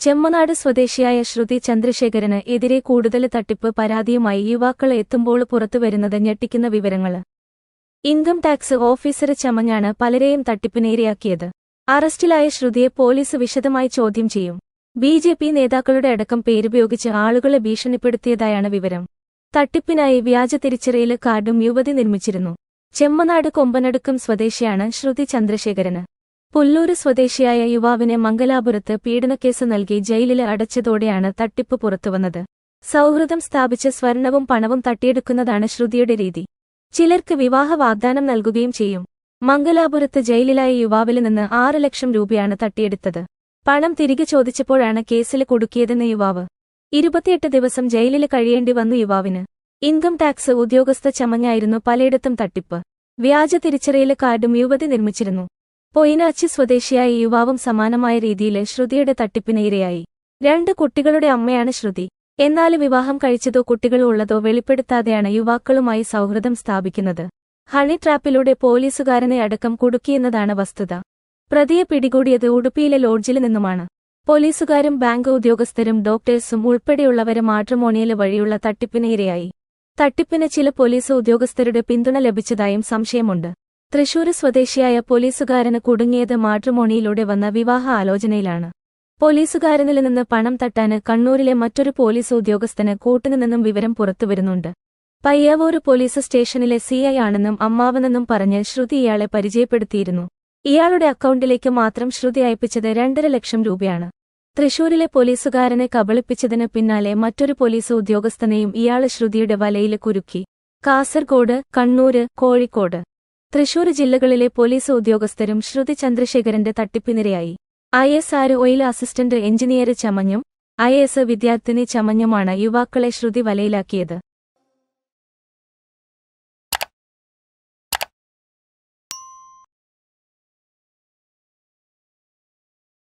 ചെമ്മനാട് സ്വദേശിയായ ശ്രുതി ചന്ദ്രശേഖരന് എതിരെ കൂടുതൽ തട്ടിപ്പ് പരാതിയുമായി യുവാക്കൾ എത്തുമ്പോൾ പുറത്തുവരുന്നത് ഞെട്ടിക്കുന്ന വിവരങ്ങള്. ഇൻകം ടാക്സ് ഓഫീസർ ചമഞ്ഞാണ് പലരെയും തട്ടിപ്പിനിരയാക്കിയത്. അറസ്റ്റിലായ ശ്രുതിയെ പോലീസ് വിശദമായി ചോദ്യം ചെയ്യും. ബിജെപി നേതാക്കളുടെ അടക്കം പേരുപയോഗിച്ച് ആളുകളെ ഭീഷണിപ്പെടുത്തിയതായാണ് വിവരം. തട്ടിപ്പിനായി വ്യാജ തിരിച്ചറിയൽ കാർഡും യുവതി നിർമ്മിച്ചിരുന്നു. ചെമ്മനാട് കൊമ്പനടുക്കം സ്വദേശിയാണ് ശ്രുതി ചന്ദ്രശേഖരന്. പുല്ലൂര് സ്വദേശിയായ യുവാവിനെ മംഗലാപുരത്ത് പീഡനക്കേസ് നൽകി ജയിലില് അടച്ചതോടെയാണ് തട്ടിപ്പ് പുറത്തുവന്നത്. സൗഹൃദം സ്ഥാപിച്ച് സ്വർണവും പണവും തട്ടിയെടുക്കുന്നതാണ് ശ്രുതിയുടെ രീതി. ചിലർക്ക് വിവാഹ വാഗ്ദാനം നൽകുകയും ചെയ്യും. മംഗലാപുരത്ത് ജയിലിലായ യുവാവിൽ നിന്ന് 6 ലക്ഷം രൂപയാണ് തട്ടിയെടുത്തത്. പണം തിരികെ ചോദിച്ചപ്പോഴാണ് കേസിൽ കുടുക്കിയതെന്ന് യുവാവ്. 28 ദിവസം ജയിലിൽ കഴിയേണ്ടി വന്നു യുവാവിന്. ഇൻകം ടാക്സ് ഉദ്യോഗസ്ഥ ചമഞ്ഞായിരുന്നു പലയിടത്തും തട്ടിപ്പ്. വ്യാജ തിരിച്ചറിയൽ കാർഡും യുവതി നിർമ്മിച്ചിരുന്നു. പൊയിനാച്ചി സ്വദേശിയായ യുവാവും സമാനമായ രീതിയിൽ ശ്രുതിയുടെ തട്ടിപ്പിന് ഇരയായി. 2 കുട്ടികളുടെ അമ്മയാണ് ശ്രുതി. എന്നാൽ വിവാഹം കഴിച്ചതോ കുട്ടികൾ ഉള്ളതോ വെളിപ്പെടുത്താതെയാണ് യുവാക്കളുമായി സൗഹൃദം സ്ഥാപിക്കുന്നത്. ഹണി ട്രാപ്പിലൂടെ പോലീസുകാരനെ അടക്കം കുടുക്കിയെന്നതാണ് വസ്തുത. പ്രതിയെ പിടികൂടിയത് ഉടുപ്പിയിലെ ലോഡ്ജിൽ നിന്നുമാണ്. പോലീസുകാരും ബാങ്ക് ഉദ്യോഗസ്ഥരും ഡോക്ടേഴ്സും ഉൾപ്പെടെയുള്ളവരെ മാട്രിമോണിയൽ വഴിയുള്ള തട്ടിപ്പിന് ഇരയായി. തട്ടിപ്പിന് ചില പോലീസ് ഉദ്യോഗസ്ഥരുടെ പിന്തുണ ലഭിച്ചതായും സംശയമുണ്ട്. തൃശൂര് സ്വദേശിയായ പോലീസുകാരന് കുടുങ്ങിയത് മാട്രിമോണിയിലൂടെ വന്ന വിവാഹ ആലോചനയിലാണ്. പോലീസുകാരനിൽ നിന്ന് പണം തട്ടാന് കണ്ണൂരിലെ മറ്റൊരു പോലീസ് ഉദ്യോഗസ്ഥന് കൂട്ടുനിന്നും വിവരം പുറത്തുവരുന്നുണ്ട്. പയ്യാവൂര് പോലീസ് സ്റ്റേഷനിലെ സിഐ ആണെന്നും അമ്മാവനെന്നും പറഞ്ഞ് ശ്രുതി ഇയാളെ പരിചയപ്പെടുത്തിയിരുന്നു. ഇയാളുടെ അക്കൗണ്ടിലേക്ക് മാത്രം ശ്രുതി അയപ്പിച്ചത് 2.5 ലക്ഷം രൂപയാണ്. തൃശൂരിലെ പോലീസുകാരനെ കബളിപ്പിച്ചതിന് പിന്നാലെ മറ്റൊരു പോലീസ് ഉദ്യോഗസ്ഥനെയും ഇയാള് ശ്രുതിയുടെ വലയില് കുരുക്കി. കാസർഗോഡ്, കണ്ണൂര്, കോഴിക്കോട്, തൃശൂർ ജില്ലകളിലെ പോലീസ് ഉദ്യോഗസ്ഥരും ശ്രുതി ചന്ദ്രശേഖരന്റെ തട്ടിപ്പിനിരയായി. ISR ഓയിൽ അസിസ്റ്റന്റ് എഞ്ചിനീയർ ചമഞ്ഞും IAS വിദ്യാർത്ഥിനി ചമഞ്ഞുമാണ് യുവാക്കളെ ശ്രുതി വലയിലാക്കിയത്.